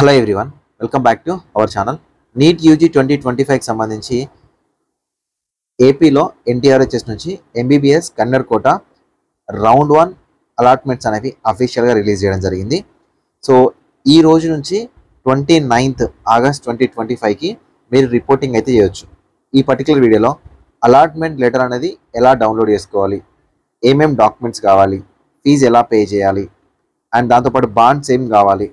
Hello everyone, welcome back to our channel. NEET UG 2025కి సంబంధించి ఏపీలో ఎన్టీఆర్హెచ్ఎస్ నుంచి MBBS convener quota round 1 allotments అనేవి అఫీషియల్గా రిలీజ్ చేయడం జరిగింది. సో ఈ రోజు నుంచి 29th ఆగస్ట్ 2025కి మీరు రిపోర్టింగ్ అయితే చేయొచ్చు. ఈ పర్టికులర్ వీడియోలో అలాట్మెంట్ లెటర్ అనేది ఎలా డౌన్లోడ్ చేసుకోవాలి, ఏమేం డాక్యుమెంట్స్ కావాలి, ఫీజు ఎలా పే చేయాలి, అండ్ దాంతోపాటు బాండ్స్ ఏం కావాలి,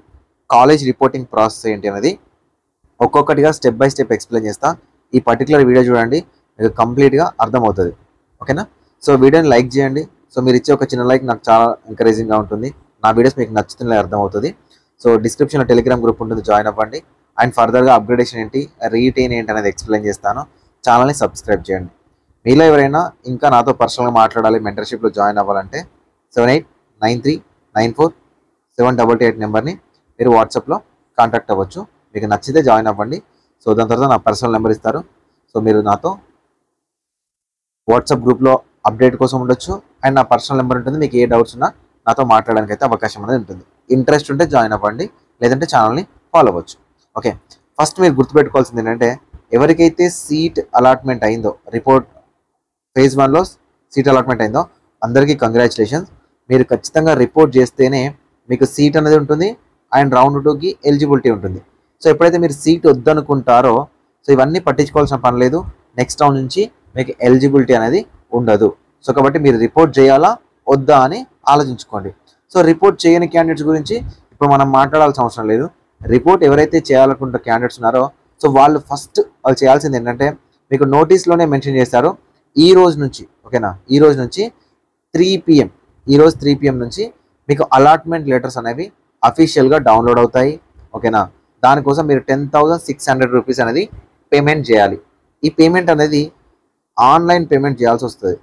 కాలేజ్ రిపోర్టింగ్ ప్రాసెస్ ఏంటి అనేది ఒక్కొక్కటిగా స్టెప్ బై స్టెప్ ఎక్స్ప్లెయిన్ చేస్తా. ఈ పర్టికులర్ వీడియో చూడండి, మీకు కంప్లీట్గా అర్థమవుతుంది. ఓకేనా? సో వీడియోని లైక్ చేయండి. సో మీరు ఇచ్చే ఒక చిన్న లైక్ నాకు చాలా ఎంకరేజింగ్గా ఉంటుంది. నా వీడియోస్ మీకు నచ్చుతున్న అర్థమవుతుంది. సో డిస్క్రిప్షన్లో టెలిగ్రామ్ గ్రూప్ ఉంటుంది, జాయిన్ అవ్వండి. అండ్ ఫర్దర్గా అప్గ్రేడేషన్ ఏంటి, రీటైన్ ఏంటి అనేది ఎక్స్ప్లెయిన్ చేస్తాను. ఛానల్ని సబ్స్క్రైబ్ చేయండి. మీలో ఎవరైనా ఇంకా నాతో పర్సనల్గా మాట్లాడాలి, మెంటర్షిప్లో జాయిన్ అవ్వాలంటే 7893947888 నెంబర్ని మీరు వాట్సాప్లో కాంటాక్ట్ అవ్వచ్చు. మీకు నచ్చితే జాయిన్ అవ్వండి. సో దాని తర్వాత నా పర్సనల్ నెంబర్ ఇస్తారు. సో మీరు నాతో వాట్సాప్ గ్రూప్లో అప్డేట్ కోసం ఉండొచ్చు. అండ్ నా పర్సనల్ నెంబర్ ఉంటుంది. మీకు ఏ డౌట్స్ ఉన్నా నాతో మాట్లాడడానికి అయితే అవకాశం అనేది ఉంటుంది. ఇంట్రెస్ట్ ఉంటే జాయిన్ అవ్వండి, లేదంటే ఛానల్ని ఫాలో అవ్వచ్చు. ఓకే, ఫస్ట్ మీరు గుర్తుపెట్టుకోవాల్సింది ఏంటంటే, ఎవరికైతే సీట్ అలాట్మెంట్ అయిందో, రిపోర్ట్ ఫేజ్ 1లో సీట్ అలాట్మెంట్ అయిందో అందరికీ కంగ్రాచులేషన్స్. మీరు ఖచ్చితంగా రిపోర్ట్ చేస్తేనే మీకు సీట్ అనేది ఉంటుంది అండ్ రౌండ్ 2కి ఎలిజిబిలిటీ ఉంటుంది. సో ఎప్పుడైతే మీరు సీట్ వద్దనుకుంటారో, సో ఇవన్నీ పట్టించుకోవాల్సిన పని లేదు. నెక్స్ట్ రౌండ్ నుంచి మీకు ఎలిజిబిలిటీ అనేది ఉండదు. సో కాబట్టి మీరు రిపోర్ట్ చేయాలా వద్దా అని ఆలోచించుకోండి. సో రిపోర్ట్ చేయని క్యాండిడేట్స్ గురించి ఇప్పుడు మనం మాట్లాడాల్సిన అవసరం లేదు. రిపోర్ట్ ఎవరైతే చేయాలనుకుంటున్న క్యాండిడేట్స్ ఉన్నారో, సో వాళ్ళు చేయాల్సింది ఏంటంటే, మీకు నోటీస్లోనే మెన్షన్ చేస్తారు ఈ రోజు నుంచి. ఓకేనా? ఈ రోజు నుంచి 3 PM, ఈరోజు 3 PM నుంచి మీకు అలాట్మెంట్ లెటర్స్ అనేవి అఫీషియల్గా డౌన్లోడ్ అవుతాయి. ఓకేనా? దానికోసం మీరు 10,600 రూపీస్ అనేది పేమెంట్ చేయాలి. ఈ పేమెంట్ అనేది ఆన్లైన్ పేమెంట్ చేయాల్సి వస్తుంది.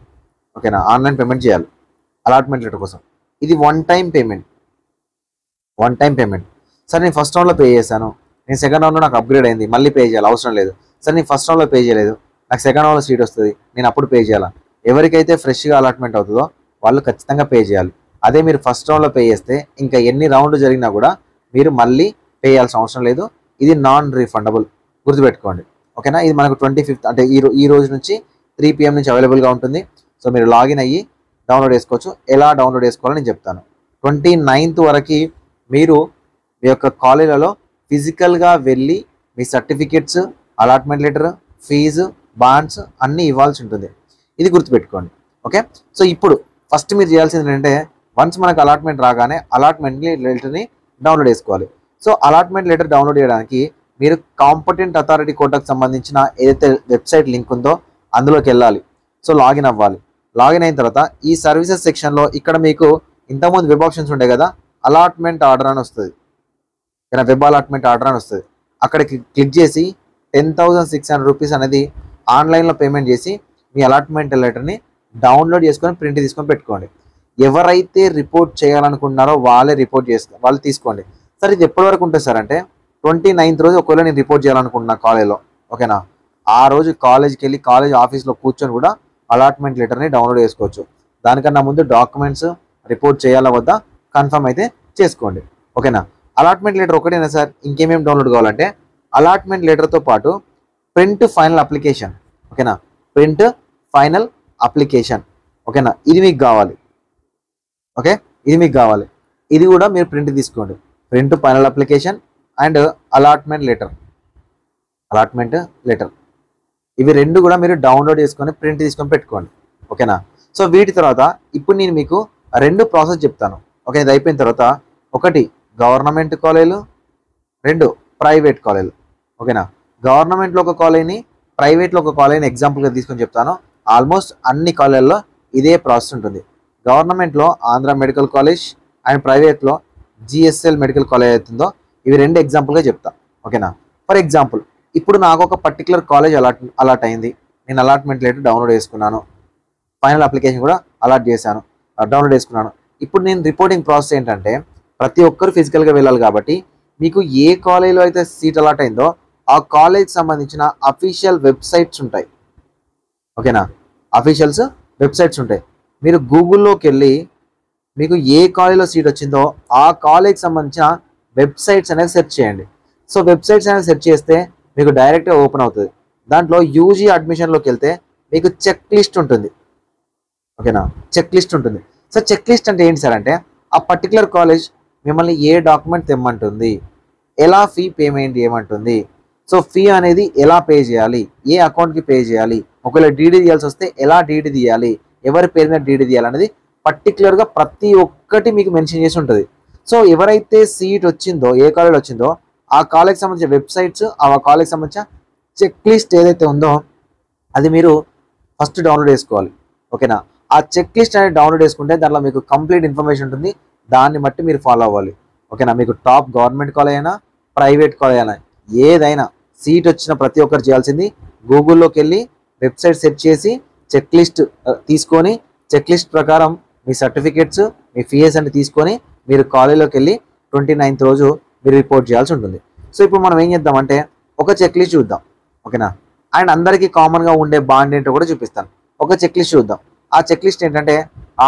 ఓకేనా? ఆన్లైన్ పేమెంట్ చేయాలి అలాట్మెంట్ లెటర్ కోసం. ఇది వన్ టైం పేమెంట్. సరే, నేను ఫస్ట్ రౌండ్లో పే చేశాను, నేను సెకండ్ రౌండ్లో నాకు అప్గ్రేడ్ అయింది, మళ్ళీ పే చేయాలి అవసరం లేదు. సరే, నేను ఫస్ట్ రౌండ్లో పే చేయలేదు, నాకు సెకండ్ రౌండ్లో సీట్ వస్తుంది, నేను అప్పుడు పే చేయాలా? ఎవరికైతే ఫ్రెష్గా అలాట్మెంట్ అవుతుందో వాళ్ళు ఖచ్చితంగా పే చేయాలి. అదే మీరు ఫస్ట్ రౌండ్లో పే చేస్తే ఇంకా ఎన్ని రౌండ్లు జరిగినా కూడా మీరు మళ్ళీ పే చేయాల్సిన అవసరం లేదు. ఇది నాన్ రీఫండబుల్, గుర్తుపెట్టుకోండి. ఓకేనా? ఇది మనకు 25th అంటే ఈ రోజు నుంచి 3 PM నుంచి అవైలబుల్గా ఉంటుంది. సో మీరు లాగిన్ అయ్యి డౌన్లోడ్ చేసుకోవచ్చు. ఎలా డౌన్లోడ్ చేసుకోవాలో నేను చెప్తాను. 29th వరకు మీరు మీ యొక్క కాలేజీలలో ఫిజికల్గా వెళ్ళి మీ certificates, allotment letter, fees, bonds అన్నీ ఇవ్వాల్సి ఉంటుంది. ఇది గుర్తుపెట్టుకోండి. ఓకే? సో ఇప్పుడు ఫస్ట్ మీరు చేయాల్సింది ఏంటంటే, వన్స్ మనకు అలాట్మెంట్ రాగానే అలాట్మెంట్ లెటర్ని డౌన్లోడ్ చేసుకోవాలి. సో అలాట్మెంట్ లెటర్ డౌన్లోడ్ చేయడానికి మీరు కాంపిటెంట్ అథారిటీ కోటాకు సంబంధించిన ఏదైతే వెబ్సైట్ లింక్ ఉందో అందులోకి వెళ్ళాలి. సో లాగిన్ అవ్వాలి. లాగిన్ అయిన తర్వాత ఈ సర్వీసెస్ సెక్షన్లో ఇక్కడ మీకు ఇంతకుముందు వెబ్ ఆప్షన్స్ ఉంటాయి కదా, అలాట్మెంట్ ఆర్డర్ అని వస్తుంది. వెబ్ అలాట్మెంట్ ఆర్డర్ అని వస్తుంది. అక్కడికి క్లిక్ చేసి 10,600 రూపీస్ అనేది ఆన్లైన్లో పేమెంట్ చేసి మీ అలాట్మెంట్ లెటర్ని డౌన్లోడ్ చేసుకొని ప్రింట్ తీసుకొని పెట్టుకోండి. ఎవరైతే రిపోర్ట్ చేయాలనుకుంటున్నారో వాళ్ళు తీసుకోండి. సార్, ఇది ఎప్పటి వరకు ఉంటుంది సార్ అంటే, 29th రోజు ఒకవేళ నేను రిపోర్ట్ చేయాలనుకుంటున్నా కాలేజ్లో, ఓకేనా, ఆ రోజు కాలేజ్కి వెళ్ళి కాలేజ్ ఆఫీస్లో కూర్చొని కూడా అలాట్మెంట్ లెటర్ని డౌన్లోడ్ చేసుకోవచ్చు. దానికన్నా ముందు డాక్యుమెంట్స్ రిపోర్ట్ చేయాలా వద్దా కన్ఫర్మ్ అయితే చేసుకోండి. ఓకేనా? అలాట్మెంట్ లెటర్ ఒకటేనా సార్, ఇంకేమేమి డౌన్లోడ్ కావాలంటే, అలాట్మెంట్ లెటర్తో పాటు ప్రింట్ ఫైనల్ అప్లికేషన్. ఓకేనా? Print final application. ఓకేనా? ఇది మీకు కావాలి. ఓకే, ఇది మీకు కావాలి. ఇది కూడా మీరు ప్రింట్ తీసుకోండి. Print final application and allotment letter ఇవి రెండు కూడా మీరు డౌన్లోడ్ చేసుకొని ప్రింట్ తీసుకొని పెట్టుకోండి. ఓకేనా? సో వీటి తర్వాత ఇప్పుడు నేను మీకు 2 ప్రాసెస్ చెప్తాను. ఓకే, ఇది అయిపోయిన తర్వాత 1 గవర్నమెంట్ కాలేజీలు, 2 ప్రైవేట్ కాలేజీలు. ఓకేనా? గవర్నమెంట్లో ఒక కాలేజీని, ప్రైవేట్లో ఒక కాలేజీని ఎగ్జాంపుల్గా తీసుకొని చెప్తాను. ఆల్మోస్ట్ అన్ని కాలేజీల్లో ఇదే ప్రాసెస్ ఉంటుంది. గవర్నమెంట్లో ఆంధ్ర మెడికల్ కాలేజ్ అండ్ ప్రైవేట్లో GSL మెడికల్ కాలేజ్ అవుతుందో ఇవి 2 ఎగ్జాంపుల్గా చెప్తా. ఓకేనా? ఫర్ ఎగ్జాంపుల్, ఇప్పుడు నాకు ఒక పర్టికులర్ కాలేజ్ అలాట్ అయింది, నేను అలాట్మెంట్ లెటర్ డౌన్లోడ్ చేసుకున్నాను, ఫైనల్ అప్లికేషన్ కూడా డౌన్లోడ్ చేసుకున్నాను. ఇప్పుడు నేను రిపోర్టింగ్ ప్రాసెస్ ఏంటంటే, ప్రతి ఒక్కరు ఫిజికల్గా వెళ్ళాలి కాబట్టి మీకు ఏ కాలేజీలో అయితే సీట్ అలాట్ అయిందో ఆ కాలేజ్ సంబంధించిన అఫీషియల్ వెబ్సైట్స్ ఉంటాయి. ఓకేనా? అఫీషియల్స్ వెబ్సైట్స్ ఉంటాయి. మీరు గూగుల్లోకి వెళ్ళి మీకు ఏ కాలేజీలో సీట్ వచ్చిందో ఆ కాలేజ్కి సంబంధించిన వెబ్సైట్స్ అనేది సెర్చ్ చేయండి. సో వెబ్సైట్స్ అనేది సెర్చ్ చేస్తే మీకు డైరెక్ట్గా ఓపెన్ అవుతుంది. దాంట్లో యూజీ అడ్మిషన్లోకి వెళ్తే మీకు చెక్ లిస్ట్ ఉంటుంది. ఓకేనా, చెక్ లిస్ట్ ఉంటుంది. సో చెక్ లిస్ట్ అంటే ఏంటి సార్ అంటే ఆ పర్టికులర్ కాలేజ్ మిమ్మల్ని ఏ డాక్యుమెంట్ తెమ్మంటుంది, ఎలా ఫీ పేమెంట్ చేయమంటుంది, సో ఫీ అనేది ఎలా పే చేయాలి, ఏ అకౌంట్కి పే చేయాలి, ఒకవేళ డీడీ తీయాల్సి వస్తే ఎలా డీడీ తీయాలి, ఎవరి పేరు మీద డీడీ తీయాలి అనేది పర్టికులర్గా ప్రతి ఒక్కటి మీకు మెన్షన్ చేసి ఉంటుంది. సో ఎవరైతే సీట్ వచ్చిందో, ఏ కాలేజ్ వచ్చిందో ఆ కాలేజ్కి సంబంధించిన వెబ్సైట్స్, ఆ కాలేజ్కి సంబంధించిన చెక్ లిస్ట్ ఏదైతే ఉందో అది మీరు ఫస్ట్ డౌన్లోడ్ చేసుకోవాలి. ఓకేనా, ఆ చెక్ లిస్ట్ అనేది డౌన్లోడ్ చేసుకుంటే దాంట్లో మీకు కంప్లీట్ ఇన్ఫర్మేషన్ ఉంటుంది. దాన్ని బట్టి మీరు ఫాలో అవ్వాలి. ఓకేనా, మీకు టాప్ గవర్నమెంట్ కాలేజ్ అయినా ప్రైవేట్ కాలేజ్ అయినా ఏదైనా సీట్ వచ్చిన ప్రతి ఒక్కరు చేయాల్సింది గూగుల్లోకి వెళ్ళి వెబ్సైట్ సెర్చ్ చేసి చెక్ లిస్ట్ తీసుకొని చెక్ లిస్ట్ ప్రకారం మీ సర్టిఫికేట్స్, మీ ఫీఎస్ అన్ని తీసుకొని మీరు కాలేజ్లోకి వెళ్ళి 29th రోజు మీరు రిపోర్ట్ చేయాల్సి ఉంటుంది. సో ఇప్పుడు మనం ఏం చేద్దామంటే ఒక చెక్ లిస్ట్ చూద్దాం. ఓకేనా, అండ్ అందరికీ కామన్గా ఉండే బాండ్ ఏంటో కూడా చూపిస్తాను. ఒక చెక్ లిస్ట్ చూద్దాం. ఆ చెక్ లిస్ట్ ఏంటంటే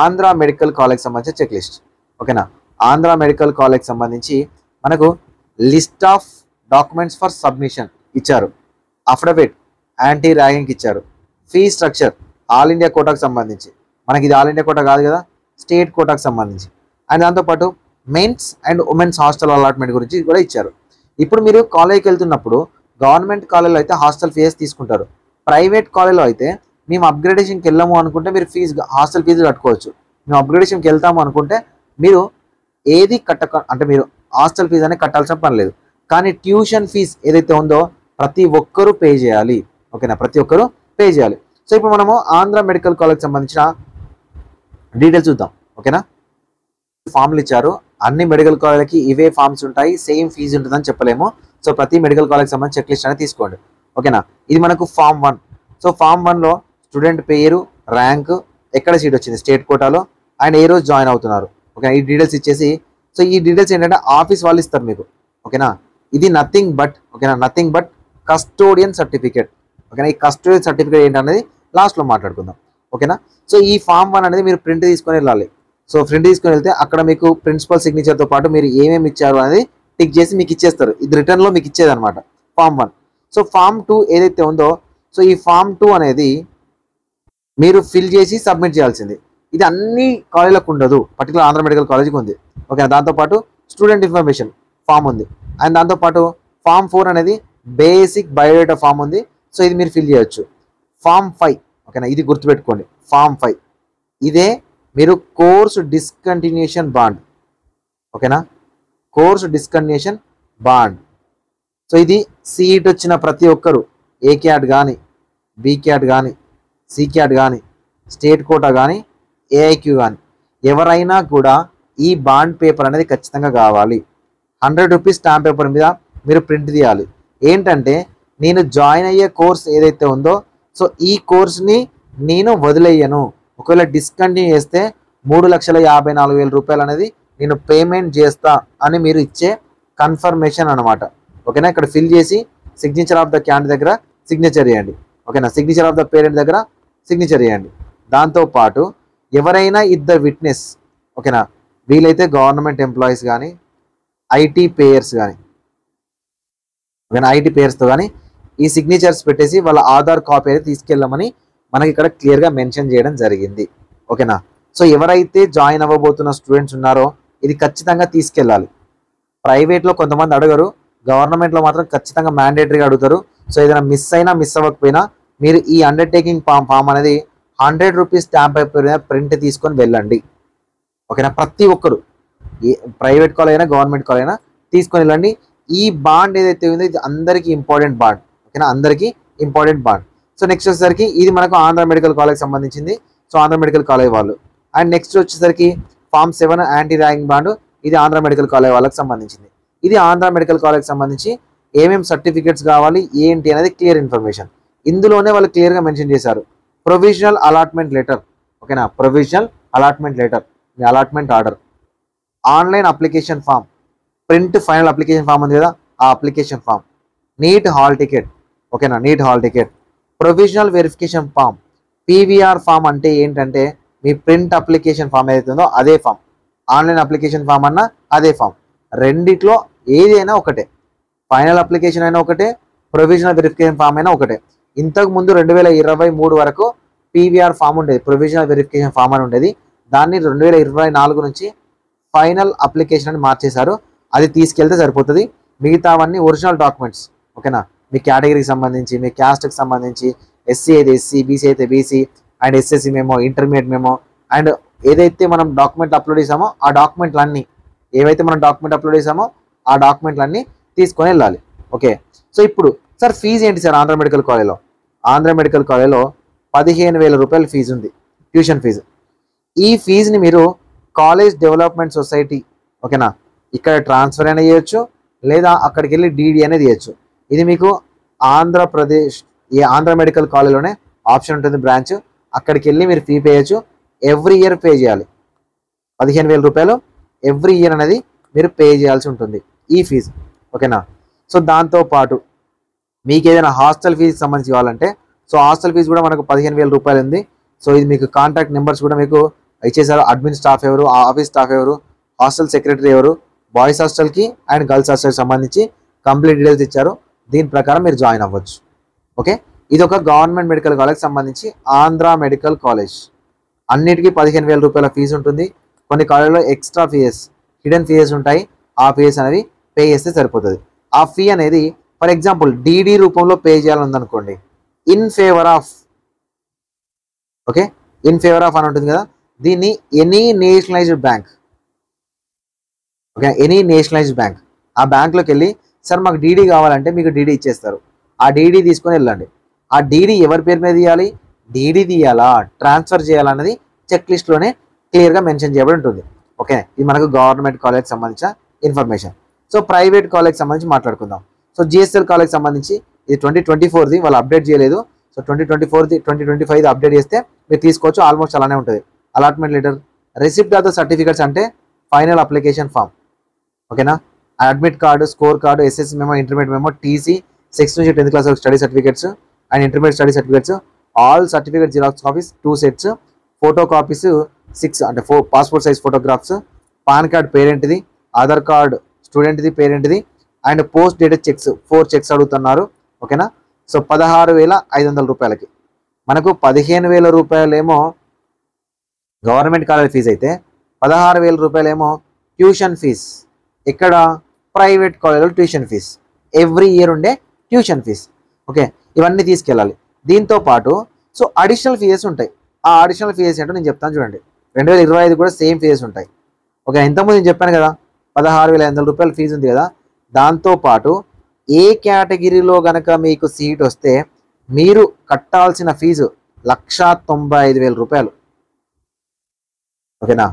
ఆంధ్ర మెడికల్ కాలేజ్కి సంబంధించిన చెక్ లిస్ట్. ఓకేనా, ఆంధ్ర మెడికల్ కాలేజ్కి సంబంధించి మనకు list of documents for submission ఇచ్చారు, అఫిడవిట్, యాంటీ ర్యాగింగ్ ఇచ్చారు, ఫీ స్ట్రక్చర్ ఆల్ ఇండియా కోటాకు సంబంధించి, మనకి ఇది ఆల్ ఇండియా కోటా కాదు కదా, స్టేట్ కోటాకు సంబంధించి, అండ్ దాంతోపాటు men's and women's hostel allotment గురించి కూడా ఇచ్చారు. ఇప్పుడు మీరు కాలేజ్కి వెళ్తున్నప్పుడు గవర్నమెంట్ కాలేజ్లో అయితే హాస్టల్ ఫీజు తీసుకుంటారు. ప్రైవేట్ కాలేజ్లో అయితే మేము అప్గ్రేడేషన్కి వెళ్ళాము అనుకుంటే మీరు హాస్టల్ ఫీజు కట్టుకోవచ్చు. మేము అప్గ్రేడేషన్కి వెళ్తాము అనుకుంటే మీరు ఏది అంటే మీరు హాస్టల్ ఫీజు అనేది కట్టాల్సిన పని లేదు. కానీ ట్యూషన్ ఫీజు ఏదైతే ఉందో ప్రతి ఒక్కరూ పే చేయాలి. ఓకేనా, ప్రతి ఒక్కరూ పే చేయాలి. సో ఇప్పుడు మనము ఆంధ్ర మెడికల్ కాలేజ్కి సంబంధించిన డీటెయిల్స్ చూద్దాం. ఓకేనా, ఫామ్లు ఇచ్చారు. అన్ని మెడికల్ కాలేజ్కి ఇవే ఫామ్స్ ఉంటాయి, సేమ్ ఫీజు ఉంటుందని చెప్పలేము. సో ప్రతి మెడికల్ కాలేజ్కి సంబంధించి చెక్ లిస్ట్ అనేది తీసుకోండి. ఓకేనా, ఇది మనకు ఫామ్ 1. సో ఫామ్ 1లో స్టూడెంట్ పేరు, ర్యాంక్, ఎక్కడ సీట్ వచ్చింది స్టేట్ కోటాలో, అండ్ ఏ రోజు జాయిన్ అవుతున్నారు. ఓకేనా, ఈ డీటెయిల్స్ ఇచ్చేసి, సో ఈ డీటెయిల్స్ ఏంటంటే ఆఫీస్ వాళ్ళు ఇస్తారు మీకు. ఓకేనా, ఇది నథింగ్ బట్ కస్టోడియన్ సర్టిఫికేట్. ఓకేనా, ఈ కస్టోడియన్ సర్టిఫికేట్ ఏంటనేది లాస్ట్లో మాట్లాడుకుందాం. ఓకేనా, సో ఈ ఫామ్ 1 అనేది మీరు ప్రింట్ తీసుకొని వెళ్ళాలి. సో ప్రింట్ తీసుకొని వెళ్తే అక్కడ మీకు ప్రిన్సిపల్ సిగ్నేచర్తో పాటు మీరు ఏమేమి ఇచ్చారు అనేది టిక్ చేసి మీకు ఇచ్చేస్తారు. ఇది రిటర్న్లో మీకు ఇచ్చేదన్నమాట ఫామ్ 1. సో ఫామ్ 2 ఏదైతే ఉందో, సో ఈ ఫామ్ 2 అనేది మీరు ఫిల్ చేసి సబ్మిట్ చేయాల్సింది. ఇది అన్ని కాలేజీలకు ఉండదు, పర్టికులర్ ఆంధ్ర మెడికల్ కాలేజీకి ఉంది. ఓకేనా, దాంతోపాటు స్టూడెంట్ ఇన్ఫర్మేషన్ ఫామ్ ఉంది, అండ్ దాంతోపాటు ఫామ్ 4 అనేది బేసిక్ బయోడేటా ఫామ్ ఉంది. సో ఇది మీరు ఫిల్ చేయొచ్చు. ఫామ్ 5, ఓకేనా, ఇది గుర్తుపెట్టుకోండి. ఫామ్ 5 ఇదే మీరు కోర్సు డిస్కంటిన్యూషన్ బాండ్. ఓకేనా, కోర్సు డిస్కంటిన్యూషన్ బాండ్. సో ఇది సీట్ వచ్చిన ప్రతి ఒక్కరు ఏ క్యాట్ కానీ, బి క్యాట్ కానీ, సి క్యాట్ కానీ, స్టేట్ కోటా కానీ, ఏఐక్యూ కానీ ఎవరైనా కూడా ఈ బాండ్ పేపర్ అనేది ఖచ్చితంగా కావాలి. 100 రూపీస్ స్టాంప్ పేపర్ మీద మీరు ప్రింట్ తీయాలి. ఏంటంటే నేను జాయిన్ అయ్యే కోర్స్ ఏదైతే ఉందో, సో ఈ కోర్స్ని నేను వదిలేయను, ఒకవేళ డిస్కంటిన్యూ చేస్తే 3,54,000 రూపాయలు అనేది నేను పేమెంట్ చేస్తా అని మీరు ఇచ్చే కన్ఫర్మేషన్ అనమాట. ఓకేనా, ఇక్కడ ఫిల్ చేసి సిగ్నేచర్ ఆఫ్ ద క్యాండిడేట్ దగ్గర సిగ్నేచర్ చేయండి. ఓకేనా, సిగ్నేచర్ ఆఫ్ ద పేరెంట్ దగ్గర సిగ్నేచర్ చేయండి. దాంతోపాటు ఎవరైనా ఇద్దరు విట్నెస్, ఓకేనా, వీలైతే గవర్నమెంట్ ఎంప్లాయీస్ కానీ, ఐటీ పేయర్స్ కానీ, ఓకేనా, ఐటీ పేయర్స్తో కానీ ఈ సిగ్నేచర్స్ పెట్టేసి వాళ్ళ ఆధార్ కాపీ అయితే తీసుకెళ్ళమని మనకి ఇక్కడ క్లియర్గా మెన్షన్ చేయడం జరిగింది. ఓకేనా, సో ఎవరైతే జాయిన్ అవ్వబోతున్న స్టూడెంట్స్ ఉన్నారో ఇది ఖచ్చితంగా తీసుకెళ్ళాలి. ప్రైవేట్లో కొంతమంది అడగరు, గవర్నమెంట్లో మాత్రం ఖచ్చితంగా మ్యాండేటరీగా అడుగుతారు. సో ఏదైనా మిస్ అవ్వకపోయినా మీరు ఈ అండర్టేకింగ్ ఫామ్ అనేది 100 రూపీస్ స్టాంప్ పేపర్ మీద ప్రింట్ తీసుకొని వెళ్ళండి. ఓకేనా, ప్రతి ఒక్కరు ఏ ప్రైవేట్ కాలేజ్ అయినా గవర్నమెంట్ కాలేజ్ అయినా తీసుకొని వెళ్ళండి. ఈ బాండ్ ఏదైతే ఉందో ఇది అందరికీ ఇంపార్టెంట్ బాండ్. ఓకేనా, అందరికీ ఇంపార్టెంట్ బాండ్. సో నెక్స్ట్ వచ్చేసరికి ఇది మనకు ఆంధ్ర మెడికల్ కాలేజ్ సంబంధించింది. సో ఆంధ్ర మెడికల్ కాలేజ్ వాళ్ళు. అండ్ నెక్స్ట్ వచ్చేసరికి ఫామ్ 7 యాంటీ ర్యాగింగ్ బాండ్, ఇది ఆంధ్ర మెడికల్ కాలేజ్ వాళ్ళకి సంబంధించింది. ఇది ఆంధ్ర మెడికల్ కాలేజ్ సంబంధించి ఏమేమి సర్టిఫికేట్స్ కావాలి ఏంటి అనేది క్లియర్ ఇన్ఫర్మేషన్ ఇందులోనే వాళ్ళు క్లియర్గా మెన్షన్ చేశారు. Provisional allotment letter. ఓకేనా, ప్రొవిజనల్ అలాట్మెంట్ లెటర్, మీ allotment order, online application form, print final application form ఉంది కదా ఆ application form, NEET hall ticket. ఓకేనా, NEET hall ticket, provisional verification form. PVR form అంటే ఏంటంటే మీ ప్రింట్ అప్లికేషన్ ఫామ్ ఏదైతే ఉందో అదే ఫామ్, ఆన్లైన్ అప్లికేషన్ ఫామ్ అన్నా అదే ఫామ్, రెండిట్లో ఏదైనా ఒకటే. ఫైనల్ అప్లికేషన్ అయినా ఒకటే, ప్రొవిజనల్ వెరిఫికేషన్ ఫామ్ అయినా ఒకటే. ఇంతకు ముందు 2023 వరకు పీవీఆర్ ఫామ్ ఉండేది, ప్రొవిజనల్ వెరిఫికేషన్ ఫామ్ అని ఉండేది. దాన్ని 2024 నుంచి ఫైనల్ అప్లికేషన్ అని మార్చేశారు. అది తీసుకెళ్తే సరిపోతుంది. మిగతావన్నీ ఒరిజినల్ డాక్యుమెంట్స్. ఓకేనా, మీ కేటగిరీకి సంబంధించి, మీ క్యాస్ట్కి సంబంధించి, ఎస్సీ అయితే ఎస్సీ, బీసీ అయితే BC, and SSC memo, intermediate memo, and ఏదైతే మనం డాక్యుమెంట్ అప్లోడ్ చేసామో ఆ డాక్యుమెంట్లన్నీ, ఏవైతే మనం డాక్యుమెంట్ అప్లోడ్ చేసామో ఆ డాక్యుమెంట్లన్నీ తీసుకొని వెళ్ళాలి. ఓకే, సో ఇప్పుడు సార్ ఫీజు ఏంటి సార్ ఆంధ్ర మెడికల్ కాలేజ్లో? ఆంధ్ర మెడికల్ కాలేజ్లో 15,000 రూపాయల ఫీజు ఉంది, ట్యూషన్ ఫీజు. ఈ ఫీజుని మీరు కాలేజ్ డెవలప్మెంట్ సొసైటీ, ఓకేనా, ఇక్కడ ట్రాన్స్ఫర్ అయినా చేయొచ్చు, లేదా అక్కడికి వెళ్ళి డీడీ అనేది చేయొచ్చు. ఇది మీకు ఆంధ్రప్రదేశ్ ఆంధ్ర మెడికల్ కాలేజ్లోనే ఆప్షన్ ఉంటుంది బ్రాంచ్. అక్కడికి వెళ్ళి మీరు ఫీ పే చేయొచ్చు. ఎవ్రీ ఇయర్ పే చేయాలి 15,000 రూపాయలు. ఎవ్రీ ఇయర్ అనేది మీరు పే చేయాల్సి ఉంటుంది ఈ ఫీజు. ఓకేనా, సో దాంతోపాటు మీకు ఏదైనా హాస్టల్ ఫీజుకి సంబంధించి కావాలంటే, సో హాస్టల్ ఫీజు కూడా మనకు 15,000 రూపాయలు ఉంది. సో ఇది మీకు కాంటాక్ట్ నెంబర్స్ కూడా మీకు ఇచ్చేసారు. అడ్మిన్ స్టాఫ్ ఎవరు, ఆఫీస్ స్టాఫ్ ఎవరు, హాస్టల్ సెక్రటరీ ఎవరు, బాయ్స్ హాస్టల్కి అండ్ గర్ల్స్ హాస్టల్కి సంబంధించి కంప్లీట్ డీటెయిల్స్ ఇచ్చారు. దీని ప్రకారం మీరు జాయిన్ అవ్వచ్చు. ఓకే, ఇది ఒక గవర్నమెంట్ మెడికల్ కాలేజ్కి సంబంధించి ఆంధ్ర మెడికల్ కాలేజ్. అన్నిటికీ 15,000 రూపాయల ఫీజు ఉంటుంది. కొన్ని కాలేజ్లో ఎక్స్ట్రా ఫీజెస్, హిడెన్ ఫీజెస్ ఉంటాయి. ఆ ఫీజెస్ అనేవి పే చేస్తే సరిపోతుంది. ఆ ఫీ అనేది ఫర్ ఎగ్జాంపుల్ డీడీ రూపంలో పే చేయాలనుకోండి, in favour of, okay, in favour of అని ఉంటుంది కదా, దీన్ని any nationalised bank, okay, any nationalised bank, ఆ బ్యాంక్లోకి వెళ్ళి సార్ మాకు డీడీ కావాలంటే మీకు డీడీ ఇచ్చేస్తారు. ఆ డీడీ తీసుకొని వెళ్ళండి. ఆ డీడీ ఎవరి పేరు మీద తీయాలి, డీడీ తీయాలా ట్రాన్స్ఫర్ చేయాలన్నది చెక్ లిస్ట్లోనే క్లియర్గా మెన్షన్ చేయబడి ఉంటుంది. ఓకే, ఇది మనకు గవర్నమెంట్ కాలేజ్కి సంబంధించిన ఇన్ఫర్మేషన్. సో ప్రైవేట్ కాలేజ్కి సంబంధించి మాట్లాడుకుందాం. సో జిఎస్ఎల్ కాలేజ్కి సంబంధించి ఇది 2024ది, వాళ్ళు అప్డేట్ చేయలేదు. సో 2024ది 2025 అప్డేట్ చేస్తే మీరు తీసుకోవచ్చు. ఆల్మోస్ట్ అలానే ఉంటుంది. Allotment letter, receipt of the certificates అంటే ఫైనల్ అప్లికేషన్ ఫామ్. ఓకేనా, admit card, score card, SSC memo, intermediate memo, TC, 6th నుంచి 10th class study certificates and intermediate study certificates, all certificate xerox copies 2 sets, photo copies 6 అంటే 4 passport size photographs, PAN card పేరెంట్ది, Aadhaar card స్టూడెంట్ది పేరెంట్ది, and post dated cheques 4 cheques అడుగుతున్నారు. ఓకేనా, so 16,500 రూపాయలకి మనకు 15,000 రూపాయలేమో government college fee అయితే 16,000 రూపాయలేమో ట్యూషన్ ఫీజ్. ఇక్కడ ప్రైవేట్ కాలేజ్లో ట్యూషన్ ఫీజ్, ఎవ్రీ ఇయర్ ఉండే ట్యూషన్ ఫీజ్. ఓకే, ఇవన్నీ తీసుకెళ్ళాలి. దీంతో పాటు సో అడిషనల్ ఫీజెస్ ఉంటాయి. ఆ అడిషనల్ ఫీజెస్ ఏంటో నేను చెప్తాను చూడండి. 2025 కూడా సేమ్ ఫీజెస్ ఉంటాయి. ఓకే, ఇంతకుముందు నేను చెప్పాను కదా 16,500 రూపాయల ఫీజు ఉంది కదా. దాంతోపాటు ఏ కేటగిరీలో కనుక మీకు సీట్ వస్తే మీరు కట్టాల్సిన ఫీజు 1,95,000 రూపాయలు. ఓకేనా,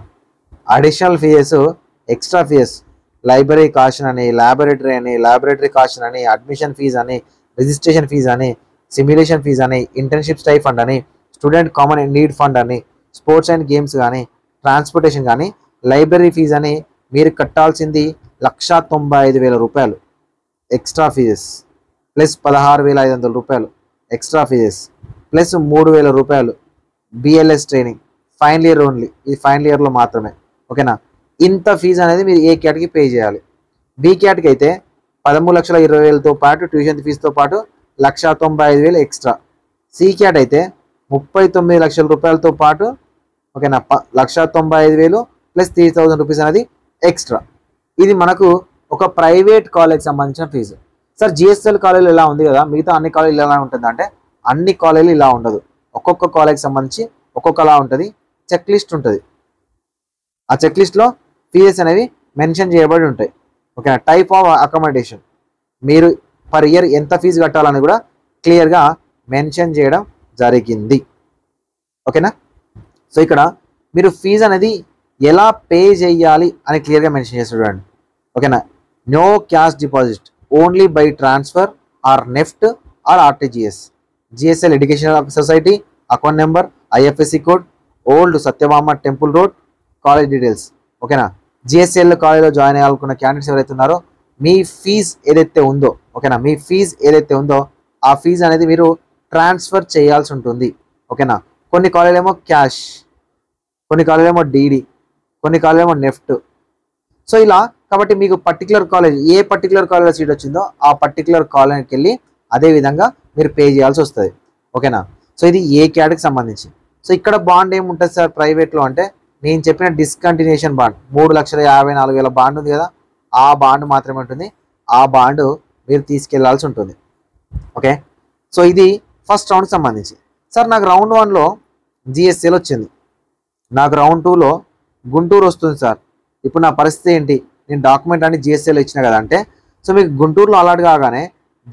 additional fees, extra fees, library caution అని, ల్యాబొరేటరీ కాషన్ అని, అడ్మిషన్ ఫీజు అని, రిజిస్ట్రేషన్ ఫీజు అని, సిమ్యులేషన్ ఫీజు అని, ఇంటర్న్షిప్ స్టై ఫండ్ అని, స్టూడెంట్ కామన్ నీడ్ ఫండ్ అని, స్పోర్ట్స్ అండ్ గేమ్స్ కానీ, ట్రాన్స్పోర్టేషన్ కానీ, లైబ్రరీ ఫీజు అని మీరు కట్టాల్సింది 1,95,000 రూపాయలు ఎక్స్ట్రా ఫీజెస్, ప్లస్ 16,500 రూపాయలు ఎక్స్ట్రా ఫీజెస్, ప్లస్ 3,000 రూపాయలు BLS training, final year only, ఇది ఫైనల్ ఇయర్లో మాత్రమే. ఓకేనా, ఇంత ఫీజు అనేది మీరు ఏ క్యాట్కి పే చేయాలి. బి క్యాట్కి అయితే 13,20,000తో పాటు ట్యూషన్ ఫీజుతో పాటు 1,95,000 ఎక్స్ట్రా. సి క్యాట్ అయితే 39 లక్షల రూపాయలతో పాటు, ఓకేనా, 1,95,000 ప్లస్ 3,000 రూపీస్ అనేది ఎక్స్ట్రా. ఇది మనకు ఒక ప్రైవేట్ కాలేజ్కి సంబంధించిన ఫీజు. సార్ జిఎస్ఎల్ కాలేజీలు ఇలా ఉంది కదా, మిగతా అన్ని కాలేజీలు ఎలా ఉంటుంది అంటే అన్ని కాలేజీలు ఇలా ఉండదు. ఒక్కొక్క కాలేజ్కి సంబంధించి ఒక్కొక్కలా ఉంటుంది. చెక్ లిస్ట్ ఉంటుంది. ఆ చెక్ లిస్ట్లో ఫీజెస్ అనేవి మెన్షన్ చేయబడి ఉంటాయి. ఓకేనా, టైప్ ఆఫ్ అకామిడేషన్, మీరు పర్ ఇయర్ ఎంత ఫీజు కట్టాలని కూడా క్లియర్గా మెన్షన్ చేయడం జరిగింది. ఓకేనా, సో ఇక్కడ మీరు ఫీజు అనేది ఎలా పే చేయాలి అని క్లియర్గా మెన్షన్ చేసి చూడండి. ఓకేనా, no cash deposit, only by transfer or NEFT or RTGS. GSL education society account number, IFSC code, old Satyabhama temple road, college details. ఓకేనా, జిఎస్ఎల్ కాలేజ్లో జాయిన్ అయ్యాలనుకున్న క్యాండిడేట్స్ ఎవరైతే ఉన్నారో మీ ఫీజ్ ఏదైతే ఉందో, ఓకేనా, మీ ఫీజ్ ఏదైతే ఉందో ఆ ఫీజు అనేది మీరు ట్రాన్స్ఫర్ చేయాల్సి ఉంటుంది. ఓకేనా, కొన్ని కాలేజీలు ఏమో క్యాష్, కొన్ని కాలేజీలు ఏమో డీడీ, కొన్ని కాలేజీలు ఏమో నెఫ్ట్. సో ఇలా కాబట్టి మీకు పర్టికులర్ కాలేజ్ ఏ పర్టికులర్ కాలేజ్ సీట్ వచ్చిందో ఆ పర్టికులర్ కాలేజ్కి వెళ్ళి అదే విధంగా మీరు పే చేయాల్సి వస్తుంది. ఓకేనా? సో ఇది ఏ క్యాట్కి సంబంధించి. సో ఇక్కడ బాండ్ ఏముంటుంది సార్ ప్రైవేట్లో అంటే నేను చెప్పిన డిస్కంటిన్యూషన్ బాండ్ 3,54,000 బాండ్ ఉంది కదా, ఆ బాండ్ మాత్రమే ఉంటుంది. ఆ బాండ్ మీరు తీసుకెళ్లాల్సి ఉంటుంది. ఓకే, సో ఇది ఫస్ట్ రౌండ్కి సంబంధించి. సార్ నాకు రౌండ్ 1లో జిఎస్ఎల్ వచ్చింది, నాకు రౌండ్ 2లో గుంటూరు వస్తుంది సార్. ఇప్పుడు నా పరిస్థితి ఏంటి? నేను డాక్యుమెంట్ అని జిఎస్ఎల్ ఇచ్చిన కదా అంటే, సో మీకు గుంటూరులో అలాట్ కాగానే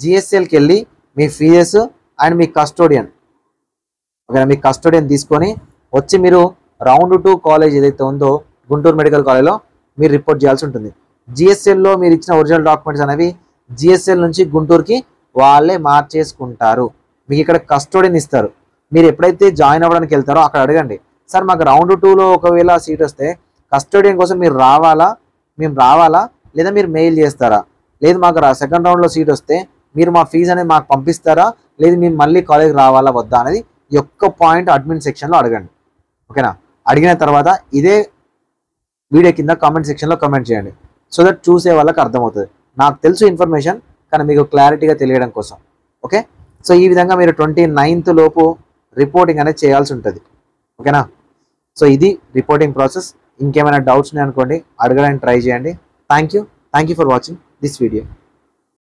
జిఎస్ఎల్కి వెళ్ళి మీ ఫీజెస్ అండ్ మీ కస్టోడియన్, ఓకేనా, మీ కస్టోడియన్ తీసుకొని వచ్చి మీరు రౌండ్ 2 కాలేజ్ ఏదైతే ఉందో గుంటూరు మెడికల్ కాలేజ్లో మీరు రిపోర్ట్ చేయాల్సి ఉంటుంది. జిఎస్ఎల్లో మీరు ఇచ్చిన ఒరిజినల్ డాక్యుమెంట్స్ అనేవి జిఎస్ఎల్ నుంచి గుంటూరుకి వాళ్ళే మార్చేసుకుంటారు. మీకు ఇక్కడ కస్టోడియన్ ఇస్తారు. మీరు ఎప్పుడైతే జాయిన్ అవ్వడానికి వెళ్తారో అక్కడ అడగండి, సార్ మాకు రౌండ్ 2లో ఒకవేళ సీట్ వస్తే కస్టోడియన్ కోసం మీరు మేము రావాలా లేదా మీరు మెయిల్ చేస్తారా, లేదు మాకు సెకండ్ రౌండ్లో సీట్ వస్తే మీరు మా ఫీజు అనేది మాకు పంపిస్తారా, లేదు మేము మళ్ళీ కాలేజ్కి రావాలా వద్దా అనేది ఈ ఒక్క పాయింట్ అడ్మిన్ సెక్షన్లో అడగండి. ఓకేనా? అడిగిన తర్వాత ఇదే వీడియో కింద కామెంట్ సెక్షన్లో కామెంట్ చేయండి, సో దట్ చూసే వాళ్ళకి అర్థమవుతుంది. నాకు తెలుసు ఇన్ఫర్మేషన్, కానీ మీకు క్లారిటీగా తెలియడం కోసం. ఓకే, సో ఈ విధంగా మీరు 29th లోపు రిపోర్టింగ్ అనేది చేయాల్సి ఉంటుంది. ఓకేనా? సో ఇది రిపోర్టింగ్ ప్రాసెస్. ఇంకేమైనా డౌట్స్ ఉన్నాయనుకోండి, అడగడానికి ట్రై చేయండి. Thank you for watching this video.